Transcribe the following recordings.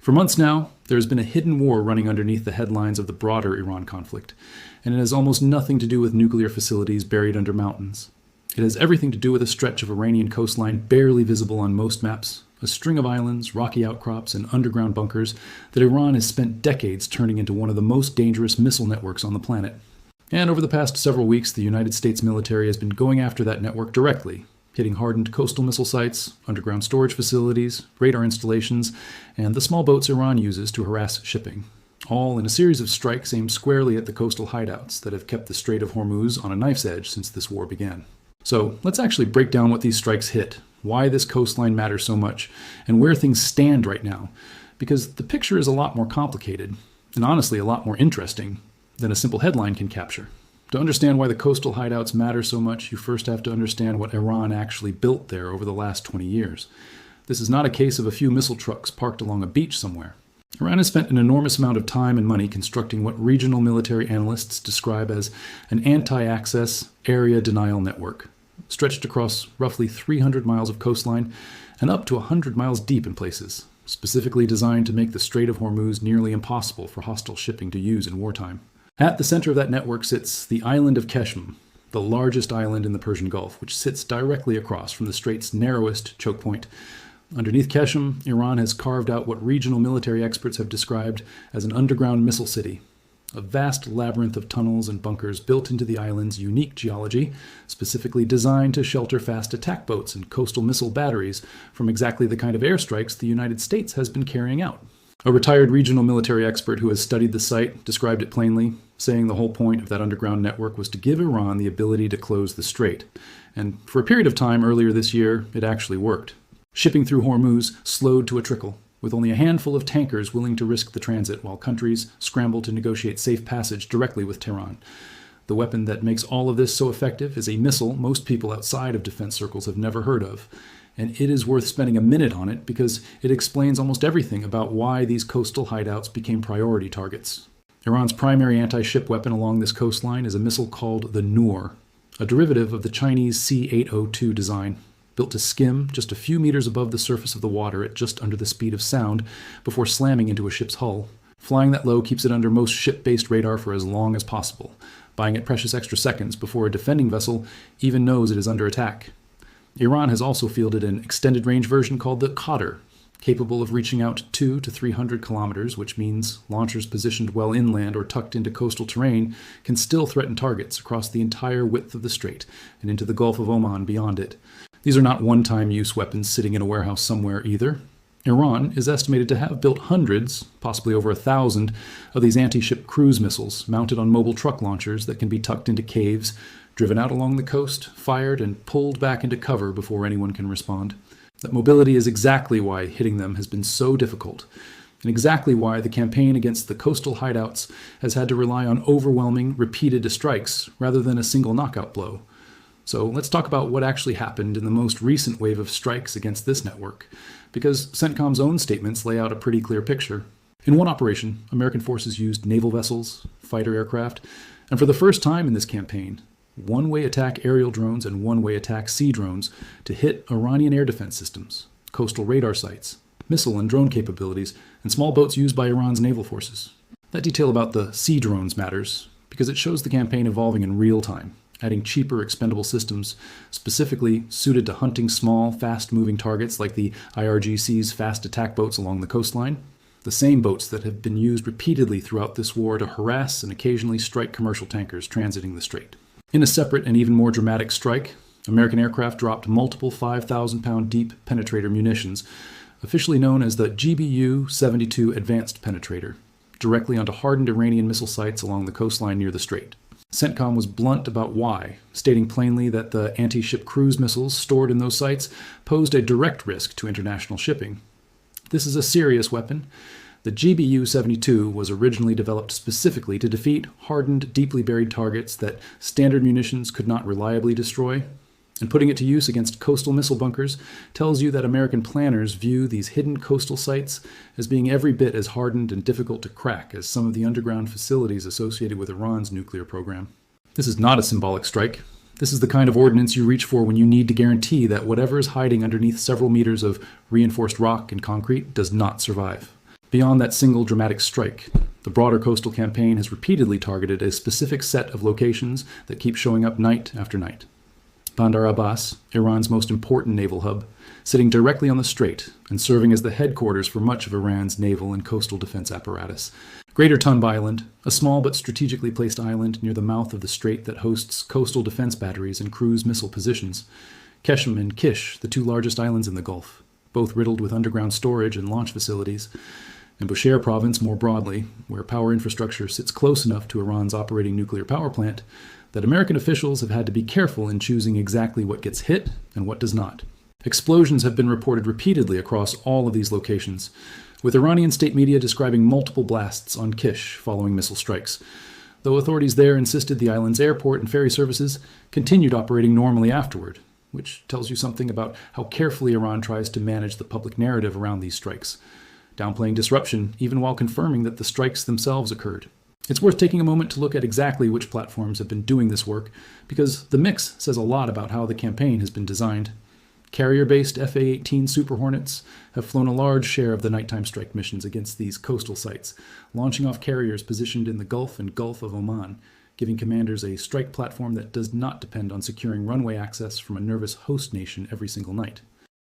For months now, there has been a hidden war running underneath the headlines of the broader Iran conflict, and it has almost nothing to do with nuclear facilities buried under mountains. It has everything to do with a stretch of Iranian coastline barely visible on most maps, a string of islands, rocky outcrops, and underground bunkers that Iran has spent decades turning into one of the most dangerous missile networks on the planet. And over the past several weeks, the United States military has been going after that network directly, hitting hardened coastal missile sites, underground storage facilities, radar installations, and the small boats Iran uses to harass shipping, all in a series of strikes aimed squarely at the coastal hideouts that have kept the Strait of Hormuz on a knife's edge since this war began. So let's actually break down what these strikes hit, why this coastline matters so much, and where things stand right now, because the picture is a lot more complicated, and honestly a lot more interesting, than a simple headline can capture. To understand why the coastal hideouts matter so much, you first have to understand what Iran actually built there over the last 20 years. This is not a case of a few missile trucks parked along a beach somewhere. Iran has spent an enormous amount of time and money constructing what regional military analysts describe as an anti-access area denial network, stretched across roughly 300 miles of coastline and up to 100 miles deep in places, specifically designed to make the Strait of Hormuz nearly impossible for hostile shipping to use in wartime. At the center of that network sits the island of Keshm, the largest island in the Persian Gulf, which sits directly across from the strait's narrowest choke point. Underneath Keshm, Iran has carved out what regional military experts have described as an underground missile city, a vast labyrinth of tunnels and bunkers built into the island's unique geology, specifically designed to shelter fast attack boats and coastal missile batteries from exactly the kind of airstrikes the United States has been carrying out. A retired regional military expert who has studied the site described it plainly, saying the whole point of that underground network was to give Iran the ability to close the strait. And for a period of time earlier this year, it actually worked. Shipping through Hormuz slowed to a trickle, with only a handful of tankers willing to risk the transit while countries scrambled to negotiate safe passage directly with Tehran. The weapon that makes all of this so effective is a missile most people outside of defense circles have never heard of. And it is worth spending a minute on it because it explains almost everything about why these coastal hideouts became priority targets. Iran's primary anti-ship weapon along this coastline is a missile called the Noor, a derivative of the Chinese C-802 design, built to skim just a few meters above the surface of the water at just under the speed of sound before slamming into a ship's hull. Flying that low keeps it under most ship-based radar for as long as possible, buying it precious extra seconds before a defending vessel even knows it is under attack. Iran has also fielded an extended-range version called the Qadr, capable of reaching out 200 to 300 kilometers, which means launchers positioned well inland or tucked into coastal terrain can still threaten targets across the entire width of the strait and into the Gulf of Oman beyond it. These are not one-time use weapons sitting in a warehouse somewhere either. Iran is estimated to have built hundreds, possibly over 1,000, of these anti-ship cruise missiles mounted on mobile truck launchers that can be tucked into caves, driven out along the coast, fired, and pulled back into cover before anyone can respond. That mobility is exactly why hitting them has been so difficult, and exactly why the campaign against the coastal hideouts has had to rely on overwhelming, repeated strikes rather than a single knockout blow. So let's talk about what actually happened in the most recent wave of strikes against this network, because CENTCOM's own statements lay out a pretty clear picture. In one operation, American forces used naval vessels, fighter aircraft, and for the first time in this campaign, one-way attack aerial drones and one-way attack sea drones to hit Iranian air defense systems, coastal radar sites, missile and drone capabilities, and small boats used by Iran's naval forces. That detail about the sea drones matters because it shows the campaign evolving in real time, adding cheaper expendable systems specifically suited to hunting small, fast-moving targets like the IRGC's fast attack boats along the coastline, the same boats that have been used repeatedly throughout this war to harass and occasionally strike commercial tankers transiting the strait. In a separate and even more dramatic strike, American aircraft dropped multiple 5,000-pound deep penetrator munitions, officially known as the GBU-72 Advanced Penetrator, directly onto hardened Iranian missile sites along the coastline near the strait. CENTCOM was blunt about why, stating plainly that the anti-ship cruise missiles stored in those sites posed a direct risk to international shipping. This is a serious weapon. The GBU-72 was originally developed specifically to defeat hardened, deeply buried targets that standard munitions could not reliably destroy. And putting it to use against coastal missile bunkers tells you that American planners view these hidden coastal sites as being every bit as hardened and difficult to crack as some of the underground facilities associated with Iran's nuclear program. This is not a symbolic strike. This is the kind of ordnance you reach for when you need to guarantee that whatever is hiding underneath several meters of reinforced rock and concrete does not survive. Beyond that single dramatic strike, the broader coastal campaign has repeatedly targeted a specific set of locations that keep showing up night after night. Bandar Abbas, Iran's most important naval hub, sitting directly on the strait and serving as the headquarters for much of Iran's naval and coastal defense apparatus. Greater Tunb Island, a small but strategically placed island near the mouth of the strait that hosts coastal defense batteries and cruise missile positions. Keshem and Kish, the two largest islands in the Gulf, both riddled with underground storage and launch facilities. And Bushehr province more broadly, where power infrastructure sits close enough to Iran's operating nuclear power plant that American officials have had to be careful in choosing exactly what gets hit and what does not. Explosions have been reported repeatedly across all of these locations, with Iranian state media describing multiple blasts on Kish following missile strikes, though authorities there insisted the island's airport and ferry services continued operating normally afterward, which tells you something about how carefully Iran tries to manage the public narrative around these strikes, downplaying disruption even while confirming that the strikes themselves occurred. It's worth taking a moment to look at exactly which platforms have been doing this work, because the mix says a lot about how the campaign has been designed. Carrier-based FA-18 Super Hornets have flown a large share of the nighttime strike missions against these coastal sites, launching off carriers positioned in the Gulf and Gulf of Oman, giving commanders a strike platform that does not depend on securing runway access from a nervous host nation every single night.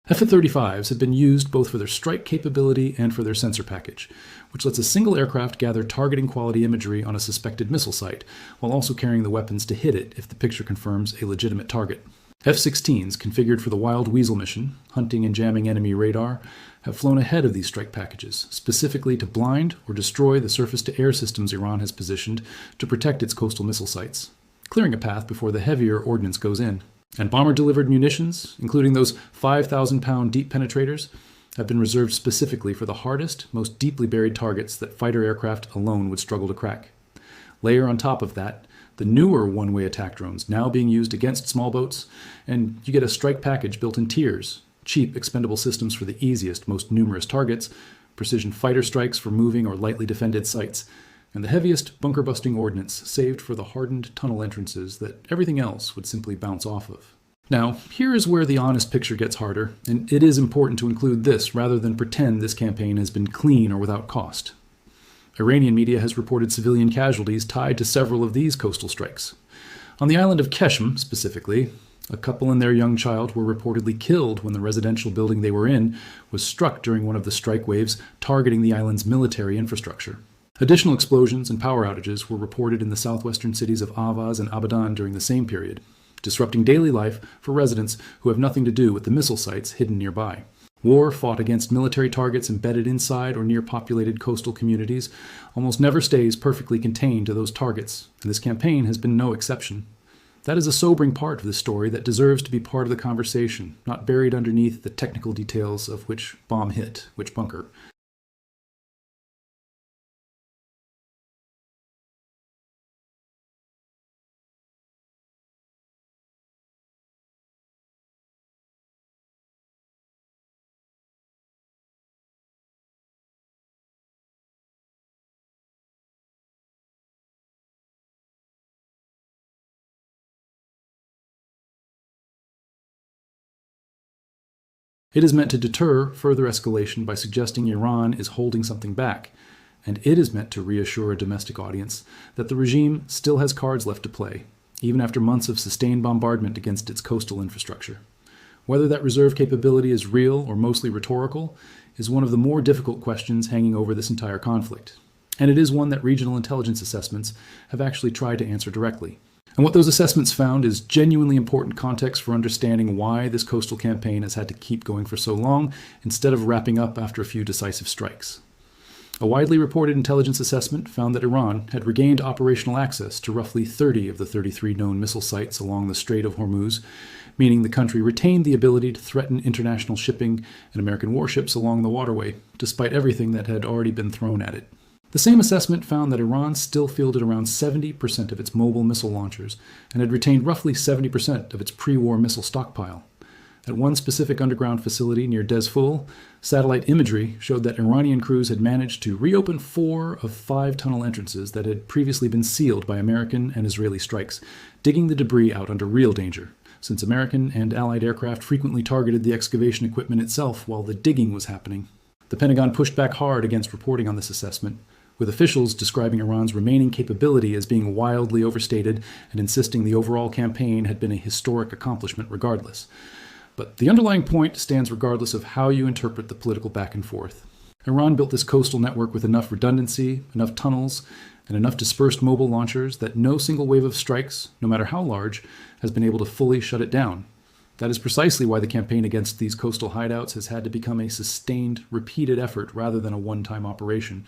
F-35s have been used both for their strike capability and for their sensor package, which lets a single aircraft gather targeting quality imagery on a suspected missile site, while also carrying the weapons to hit it if the picture confirms a legitimate target. F-16s, configured for the Wild Weasel mission, hunting and jamming enemy radar, have flown ahead of these strike packages, specifically to blind or destroy the surface-to-air systems Iran has positioned to protect its coastal missile sites, clearing a path before the heavier ordnance goes in. And bomber-delivered munitions, including those 5,000-pound deep penetrators, have been reserved specifically for the hardest, most deeply buried targets that fighter aircraft alone would struggle to crack. Layer on top of that the newer one-way attack drones now being used against small boats, and you get a strike package built in tiers, cheap, expendable systems for the easiest, most numerous targets, precision fighter strikes for moving or lightly defended sites, and the heaviest bunker-busting ordnance saved for the hardened tunnel entrances that everything else would simply bounce off of. Now, here is where the honest picture gets harder, and it is important to include this rather than pretend this campaign has been clean or without cost. Iranian media has reported civilian casualties tied to several of these coastal strikes. On the island of Keshem, specifically, a couple and their young child were reportedly killed when the residential building they were in was struck during one of the strike waves targeting the island's military infrastructure. Additional explosions and power outages were reported in the southwestern cities of Avaz and Abadan during the same period, disrupting daily life for residents who have nothing to do with the missile sites hidden nearby. War fought against military targets embedded inside or near populated coastal communities almost never stays perfectly contained to those targets, and this campaign has been no exception. That is a sobering part of this story that deserves to be part of the conversation, not buried underneath the technical details of which bomb hit which bunker. It is meant to deter further escalation by suggesting Iran is holding something back, and it is meant to reassure a domestic audience that the regime still has cards left to play, even after months of sustained bombardment against its coastal infrastructure. Whether that reserve capability is real or mostly rhetorical is one of the more difficult questions hanging over this entire conflict, and it is one that regional intelligence assessments have actually tried to answer directly. And what those assessments found is genuinely important context for understanding why this coastal campaign has had to keep going for so long instead of wrapping up after a few decisive strikes. A widely reported intelligence assessment found that Iran had regained operational access to roughly 30 of the 33 known missile sites along the Strait of Hormuz, meaning the country retained the ability to threaten international shipping and American warships along the waterway, despite everything that had already been thrown at it. The same assessment found that Iran still fielded around 70% of its mobile missile launchers and had retained roughly 70% of its pre-war missile stockpile. At one specific underground facility near Dezful, satellite imagery showed that Iranian crews had managed to reopen 4 of 5 tunnel entrances that had previously been sealed by American and Israeli strikes, digging the debris out under real danger, since American and Allied aircraft frequently targeted the excavation equipment itself while the digging was happening. The Pentagon pushed back hard against reporting on this assessment, with officials describing Iran's remaining capability as being wildly overstated and insisting the overall campaign had been a historic accomplishment regardless. But the underlying point stands regardless of how you interpret the political back and forth. Iran built this coastal network with enough redundancy, enough tunnels, and enough dispersed mobile launchers that no single wave of strikes, no matter how large, has been able to fully shut it down. That is precisely why the campaign against these coastal hideouts has had to become a sustained, repeated effort rather than a one-time operation.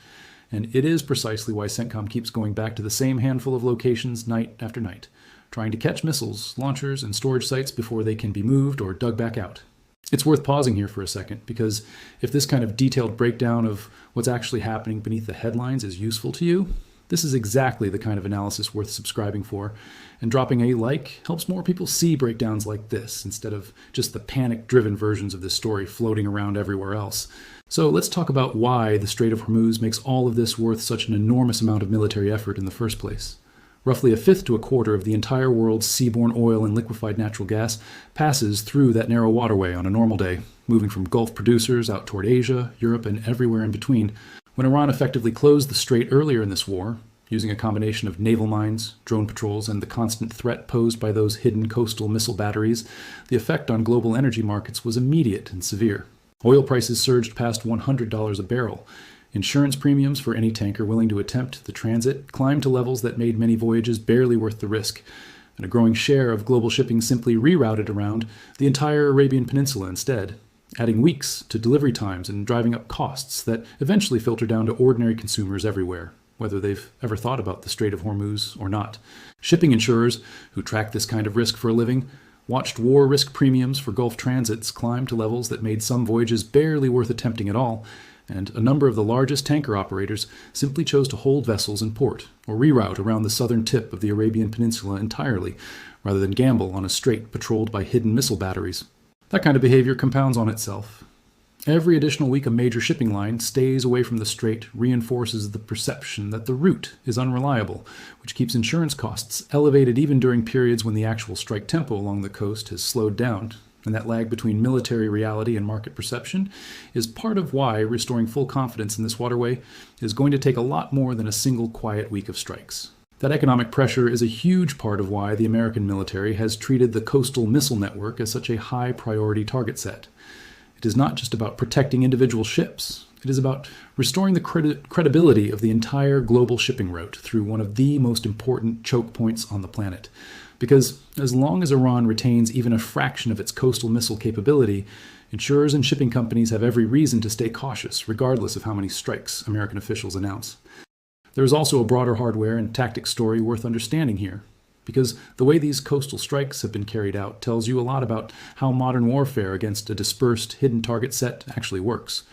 And it is precisely why CENTCOM keeps going back to the same handful of locations night after night, trying to catch missiles, launchers, and storage sites before they can be moved or dug back out. It's worth pausing here for a second, because if this kind of detailed breakdown of what's actually happening beneath the headlines is useful to you, this is exactly the kind of analysis worth subscribing for, and dropping a like helps more people see breakdowns like this instead of just the panic-driven versions of this story floating around everywhere else. So let's talk about why the Strait of Hormuz makes all of this worth such an enormous amount of military effort in the first place. Roughly a fifth to a quarter of the entire world's seaborne oil and liquefied natural gas passes through that narrow waterway on a normal day, moving from Gulf producers out toward Asia, Europe, and everywhere in between. When Iran effectively closed the strait earlier in this war, using a combination of naval mines, drone patrols, and the constant threat posed by those hidden coastal missile batteries, the effect on global energy markets was immediate and severe. Oil prices surged past $100 a barrel. Insurance premiums for any tanker willing to attempt the transit climbed to levels that made many voyages barely worth the risk, and a growing share of global shipping simply rerouted around the entire Arabian Peninsula instead, adding weeks to delivery times and driving up costs that eventually filter down to ordinary consumers everywhere, whether they've ever thought about the Strait of Hormuz or not. Shipping insurers, who track this kind of risk for a living, watched war risk premiums for Gulf transits climb to levels that made some voyages barely worth attempting at all, and a number of the largest tanker operators simply chose to hold vessels in port or reroute around the southern tip of the Arabian Peninsula entirely, rather than gamble on a strait patrolled by hidden missile batteries. That kind of behavior compounds on itself. Every additional week a major shipping line stays away from the strait reinforces the perception that the route is unreliable, which keeps insurance costs elevated even during periods when the actual strike tempo along the coast has slowed down. And that lag between military reality and market perception is part of why restoring full confidence in this waterway is going to take a lot more than a single quiet week of strikes. That economic pressure is a huge part of why the American military has treated the coastal missile network as such a high priority target set. It is not just about protecting individual ships. It is about restoring the credibility of the entire global shipping route through one of the most important choke points on the planet. Because as long as Iran retains even a fraction of its coastal missile capability, insurers and shipping companies have every reason to stay cautious, regardless of how many strikes American officials announce. There is also a broader hardware and tactics story worth understanding here, because the way these coastal strikes have been carried out tells you a lot about how modern warfare against a dispersed, hidden target set actually works.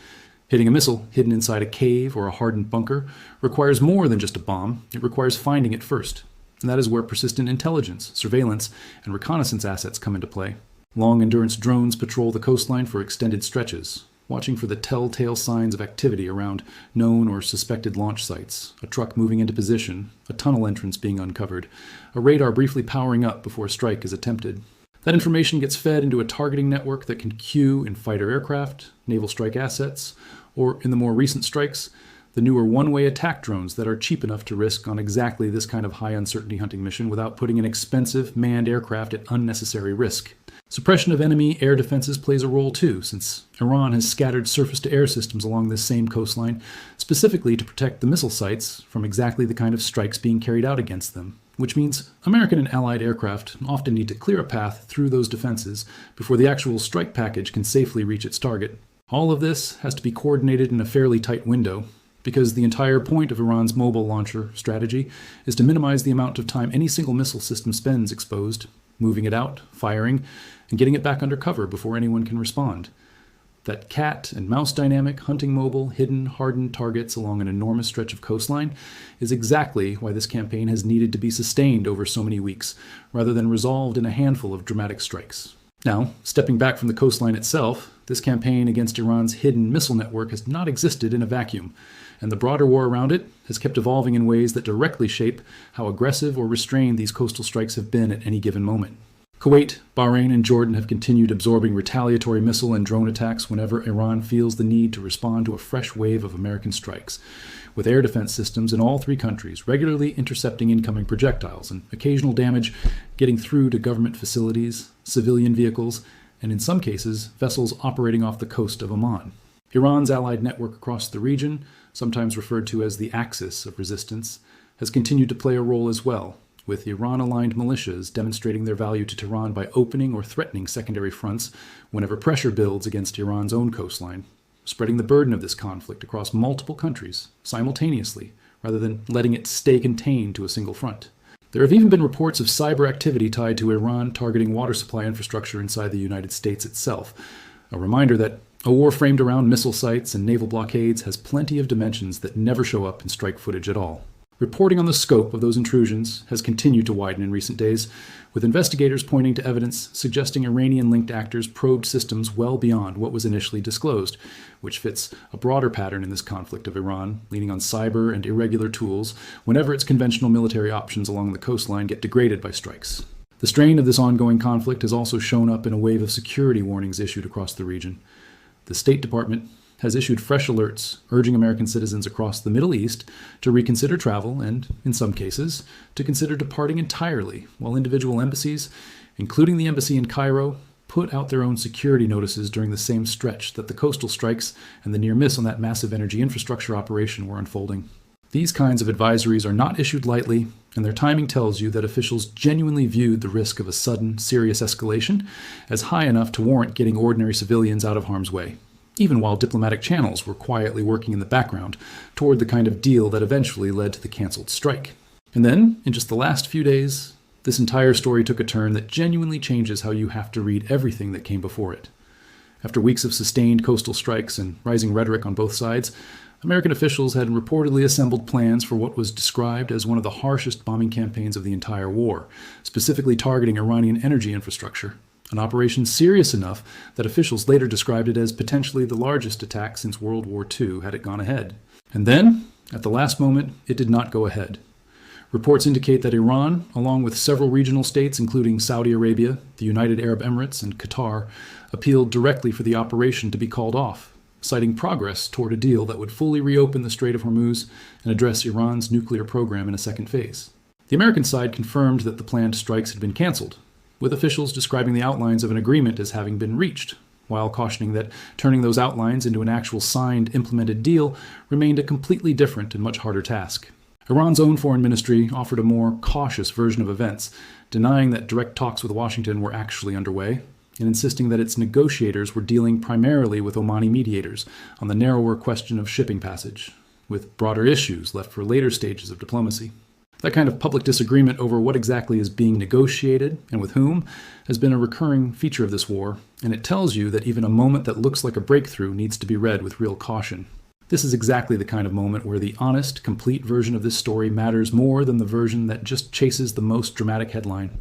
Hitting a missile hidden inside a cave or a hardened bunker requires more than just a bomb. It requires finding it first. And that is where persistent intelligence, surveillance, and reconnaissance assets come into play. Long-endurance drones patrol the coastline for extended stretches, watching for the telltale signs of activity around known or suspected launch sites, a truck moving into position, a tunnel entrance being uncovered, a radar briefly powering up before a strike is attempted. That information gets fed into a targeting network that can queue in fighter aircraft, naval strike assets, or, in the more recent strikes, the newer one-way attack drones that are cheap enough to risk on exactly this kind of high-uncertainty hunting mission without putting an expensive manned aircraft at unnecessary risk. Suppression of enemy air defenses plays a role too, since Iran has scattered surface-to-air systems along this same coastline, specifically to protect the missile sites from exactly the kind of strikes being carried out against them, which means American and Allied aircraft often need to clear a path through those defenses before the actual strike package can safely reach its target. All of this has to be coordinated in a fairly tight window, because the entire point of Iran's mobile launcher strategy is to minimize the amount of time any single missile system spends exposed, moving it out, firing, and getting it back under cover before anyone can respond. That cat and mouse dynamic hunting mobile, hidden, hardened targets along an enormous stretch of coastline is exactly why this campaign has needed to be sustained over so many weeks, rather than resolved in a handful of dramatic strikes. Now, stepping back from the coastline itself, this campaign against Iran's hidden missile network has not existed in a vacuum, and the broader war around it has kept evolving in ways that directly shape how aggressive or restrained these coastal strikes have been at any given moment. Kuwait, Bahrain, and Jordan have continued absorbing retaliatory missile and drone attacks whenever Iran feels the need to respond to a fresh wave of American strikes, with air defense systems in all three countries regularly intercepting incoming projectiles and occasional damage getting through to government facilities, civilian vehicles, and in some cases, vessels operating off the coast of Oman. Iran's allied network across the region, sometimes referred to as the Axis of Resistance, has continued to play a role as well, with Iran-aligned militias demonstrating their value to Tehran by opening or threatening secondary fronts whenever pressure builds against Iran's own coastline, spreading the burden of this conflict across multiple countries simultaneously, rather than letting it stay contained to a single front. There have even been reports of cyber activity tied to Iran targeting water supply infrastructure inside the United States itself, a reminder that a war framed around missile sites and naval blockades has plenty of dimensions that never show up in strike footage at all. Reporting on the scope of those intrusions has continued to widen in recent days, with investigators pointing to evidence suggesting Iranian-linked actors probed systems well beyond what was initially disclosed, which fits a broader pattern in this conflict of Iran, leaning on cyber and irregular tools whenever its conventional military options along the coastline get degraded by strikes. The strain of this ongoing conflict has also shown up in a wave of security warnings issued across the region. The State Department has issued fresh alerts urging American citizens across the Middle East to reconsider travel and, in some cases, to consider departing entirely, while individual embassies, including the embassy in Cairo, put out their own security notices during the same stretch that the coastal strikes and the near miss on that massive energy infrastructure operation were unfolding. These kinds of advisories are not issued lightly, and their timing tells you that officials genuinely viewed the risk of a sudden, serious escalation as high enough to warrant getting ordinary civilians out of harm's way, even while diplomatic channels were quietly working in the background toward the kind of deal that eventually led to the canceled strike. And then, in just the last few days, this entire story took a turn that genuinely changes how you have to read everything that came before it. After weeks of sustained coastal strikes and rising rhetoric on both sides, American officials had reportedly assembled plans for what was described as one of the harshest bombing campaigns of the entire war, specifically targeting Iranian energy infrastructure, an operation serious enough that officials later described it as potentially the largest attack since World War II had it gone ahead. And then, at the last moment, it did not go ahead. Reports indicate that Iran, along with several regional states including Saudi Arabia, the United Arab Emirates, and Qatar, appealed directly for the operation to be called off, citing progress toward a deal that would fully reopen the Strait of Hormuz and address Iran's nuclear program in a second phase. The American side confirmed that the planned strikes had been canceled, with officials describing the outlines of an agreement as having been reached, while cautioning that turning those outlines into an actual signed, implemented deal remained a completely different and much harder task. Iran's own foreign ministry offered a more cautious version of events, denying that direct talks with Washington were actually underway, and insisting that its negotiators were dealing primarily with Omani mediators on the narrower question of shipping passage, with broader issues left for later stages of diplomacy. That kind of public disagreement over what exactly is being negotiated and with whom has been a recurring feature of this war, and it tells you that even a moment that looks like a breakthrough needs to be read with real caution. This is exactly the kind of moment where the honest, complete version of this story matters more than the version that just chases the most dramatic headline.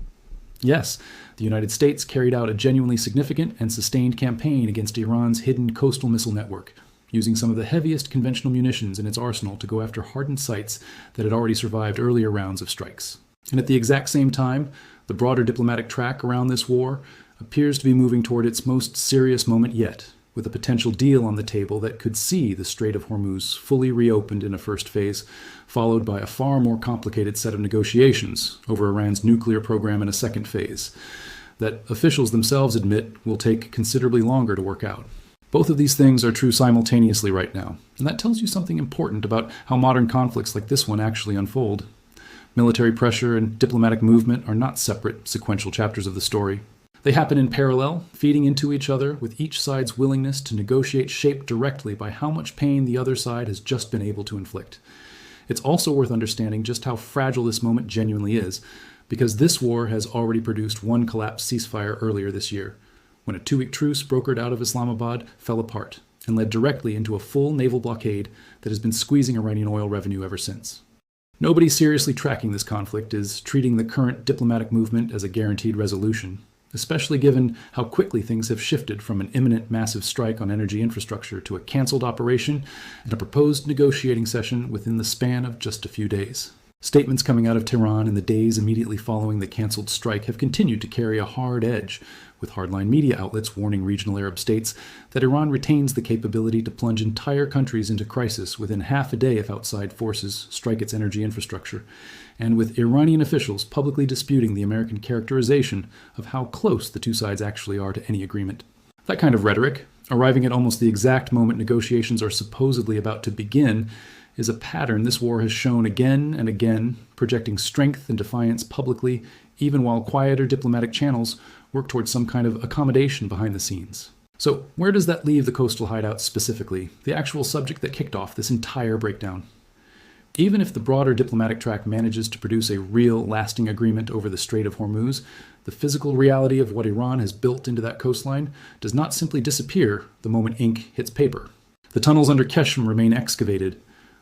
Yes, the United States carried out a genuinely significant and sustained campaign against Iran's hidden coastal missile network, using some of the heaviest conventional munitions in its arsenal to go after hardened sites that had already survived earlier rounds of strikes. And at the exact same time, the broader diplomatic track around this war appears to be moving toward its most serious moment yet, with a potential deal on the table that could see the Strait of Hormuz fully reopened in a first phase, followed by a far more complicated set of negotiations over Iran's nuclear program in a second phase, that officials themselves admit will take considerably longer to work out. Both of these things are true simultaneously right now, and that tells you something important about how modern conflicts like this one actually unfold. Military pressure and diplomatic movement are not separate, sequential chapters of the story. They happen in parallel, feeding into each other, with each side's willingness to negotiate shaped directly by how much pain the other side has just been able to inflict. It's also worth understanding just how fragile this moment genuinely is, because this war has already produced one collapsed ceasefire earlier this year, when a 2-week truce brokered out of Islamabad fell apart and led directly into a full naval blockade that has been squeezing Iranian oil revenue ever since. Nobody seriously tracking this conflict is treating the current diplomatic movement as a guaranteed resolution, especially given how quickly things have shifted from an imminent massive strike on energy infrastructure to a canceled operation and a proposed negotiating session within the span of just a few days. Statements coming out of Tehran in the days immediately following the cancelled strike have continued to carry a hard edge, with hardline media outlets warning regional Arab states that Iran retains the capability to plunge entire countries into crisis within half a day if outside forces strike its energy infrastructure, and with Iranian officials publicly disputing the American characterization of how close the two sides actually are to any agreement. That kind of rhetoric, arriving at almost the exact moment negotiations are supposedly about to begin, is a pattern this war has shown again and again, projecting strength and defiance publicly, even while quieter diplomatic channels work towards some kind of accommodation behind the scenes. So, where does that leave the coastal hideouts specifically, the actual subject that kicked off this entire breakdown? Even if the broader diplomatic track manages to produce a real, lasting agreement over the Strait of Hormuz, the physical reality of what Iran has built into that coastline does not simply disappear the moment ink hits paper. The tunnels under Keshem remain excavated.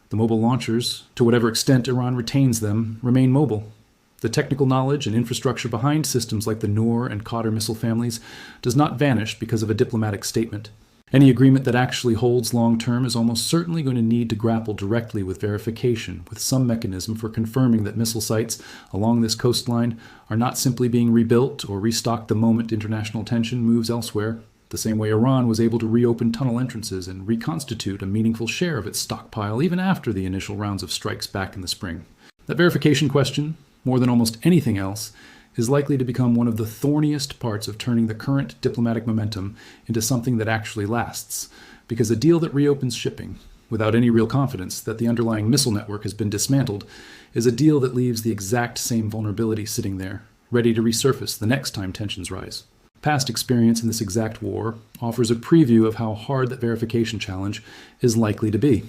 The mobile launchers, to whatever extent Iran retains them, remain mobile. The technical knowledge and infrastructure behind systems like the Noor and Qatar missile families does not vanish because of a diplomatic statement. Any agreement that actually holds long-term is almost certainly going to need to grapple directly with verification, with some mechanism for confirming that missile sites along this coastline are not simply being rebuilt or restocked the moment international attention moves elsewhere, the same way Iran was able to reopen tunnel entrances and reconstitute a meaningful share of its stockpile even after the initial rounds of strikes back in the spring. That verification question, more than almost anything else, is likely to become one of the thorniest parts of turning the current diplomatic momentum into something that actually lasts, because a deal that reopens shipping, without any real confidence that the underlying missile network has been dismantled, is a deal that leaves the exact same vulnerability sitting there, ready to resurface the next time tensions rise. Past experience in this exact war offers a preview of how hard that verification challenge is likely to be.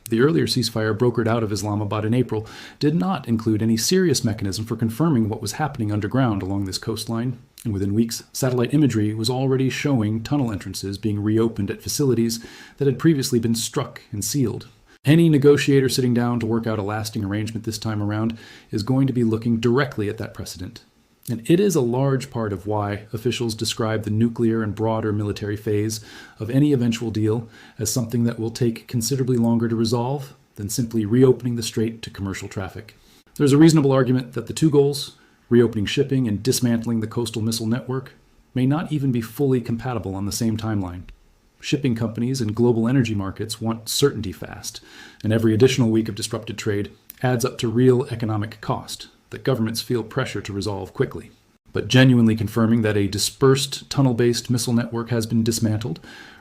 The earlier ceasefire brokered out of Islamabad in April did not include any serious mechanism for confirming what was happening underground along this coastline, and within weeks, satellite imagery was already showing tunnel entrances being reopened at facilities that had previously been struck and sealed. Any negotiator sitting down to work out a lasting arrangement this time around is going to be looking directly at that precedent. And it is a large part of why officials describe the nuclear and broader military phase of any eventual deal as something that will take considerably longer to resolve than simply reopening the strait to commercial traffic. There's a reasonable argument that the two goals, reopening shipping and dismantling the coastal missile network, may not even be fully compatible on the same timeline. Shipping companies and global energy markets want certainty fast, and every additional week of disrupted trade adds up to real economic cost that governments feel pressure to resolve quickly. But genuinely confirming that a dispersed tunnel-based missile network has been dismantled,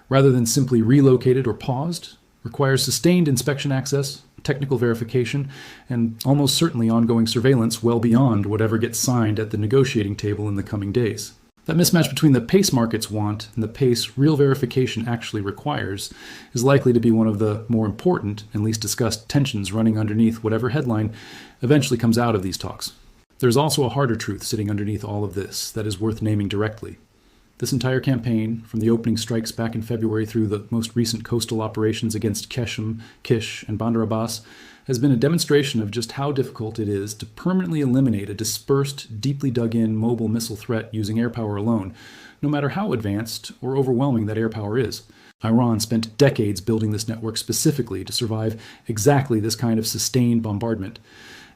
rather than simply relocated or paused, requires sustained inspection access, technical verification, and almost certainly ongoing surveillance well beyond whatever gets signed at the negotiating table in the coming days. That mismatch between the pace markets want and the pace real verification actually requires is likely to be one of the more important and least discussed tensions running underneath whatever headline eventually comes out of these talks. There's also a harder truth sitting underneath all of this that is worth naming directly. This entire campaign, from the opening strikes back in February through the most recent coastal operations against Keshem, Kish, and Bandar Abbas, has been a demonstration of just how difficult it is to permanently eliminate a dispersed, deeply dug-in mobile missile threat using air power alone, no matter how advanced or overwhelming that air power is. Iran spent decades building this network specifically to survive exactly this kind of sustained bombardment,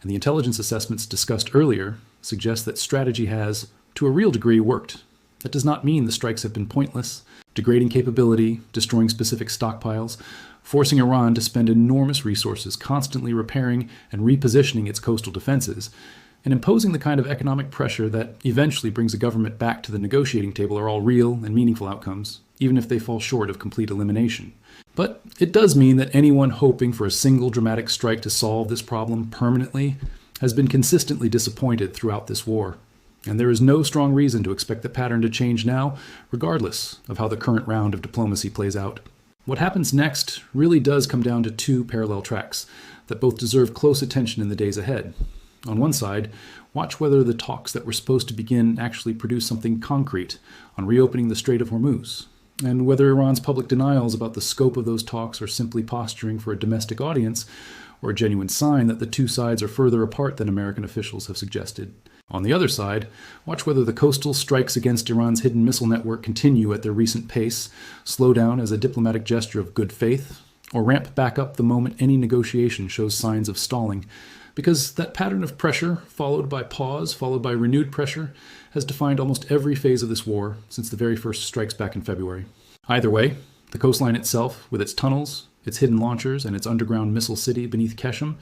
and the intelligence assessments discussed earlier suggest that strategy has, to a real degree, worked. That does not mean the strikes have been pointless, degrading capability, destroying specific stockpiles, forcing Iran to spend enormous resources constantly repairing and repositioning its coastal defenses, and imposing the kind of economic pressure that eventually brings a government back to the negotiating table are all real and meaningful outcomes, even if they fall short of complete elimination. But it does mean that anyone hoping for a single dramatic strike to solve this problem permanently has been consistently disappointed throughout this war. And there is no strong reason to expect the pattern to change now, regardless of how the current round of diplomacy plays out. What happens next really does come down to two parallel tracks that both deserve close attention in the days ahead. On one side, watch whether the talks that were supposed to begin actually produce something concrete on reopening the Strait of Hormuz, and whether Iran's public denials about the scope of those talks are simply posturing for a domestic audience or a genuine sign that the two sides are further apart than American officials have suggested. On the other side, watch whether the coastal strikes against Iran's hidden missile network continue at their recent pace, slow down as a diplomatic gesture of good faith, or ramp back up the moment any negotiation shows signs of stalling, because that pattern of pressure, followed by pause, followed by renewed pressure, has defined almost every phase of this war since the very first strikes back in February. Either way, the coastline itself, with its tunnels, its hidden launchers, and its underground missile city beneath Keshem,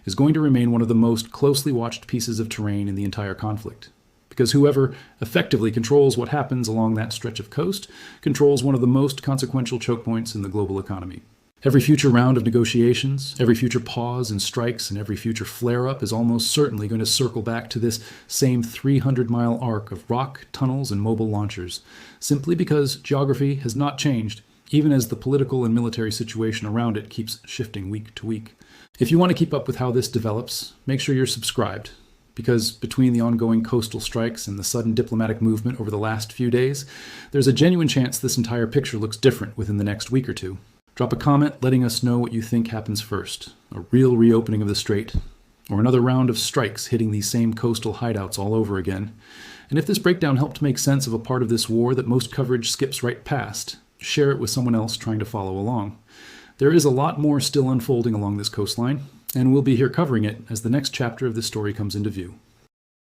is going to remain one of the most closely watched pieces of terrain in the entire conflict. Because whoever effectively controls what happens along that stretch of coast controls one of the most consequential choke points in the global economy. Every future round of negotiations, every future pause in strikes, and every future flare-up is almost certainly going to circle back to this same 300-mile arc of rock, tunnels, and mobile launchers, simply because geography has not changed, even as the political and military situation around it keeps shifting week to week. If you want to keep up with how this develops, make sure you're subscribed, because between the ongoing coastal strikes and the sudden diplomatic movement over the last few days, there's a genuine chance this entire picture looks different within the next week or two. Drop a comment letting us know what you think happens first, a real reopening of the strait, or another round of strikes hitting these same coastal hideouts all over again. And if this breakdown helped make sense of a part of this war that most coverage skips right past, share it with someone else trying to follow along. There is a lot more still unfolding along this coastline, and we'll be here covering it as the next chapter of this story comes into view.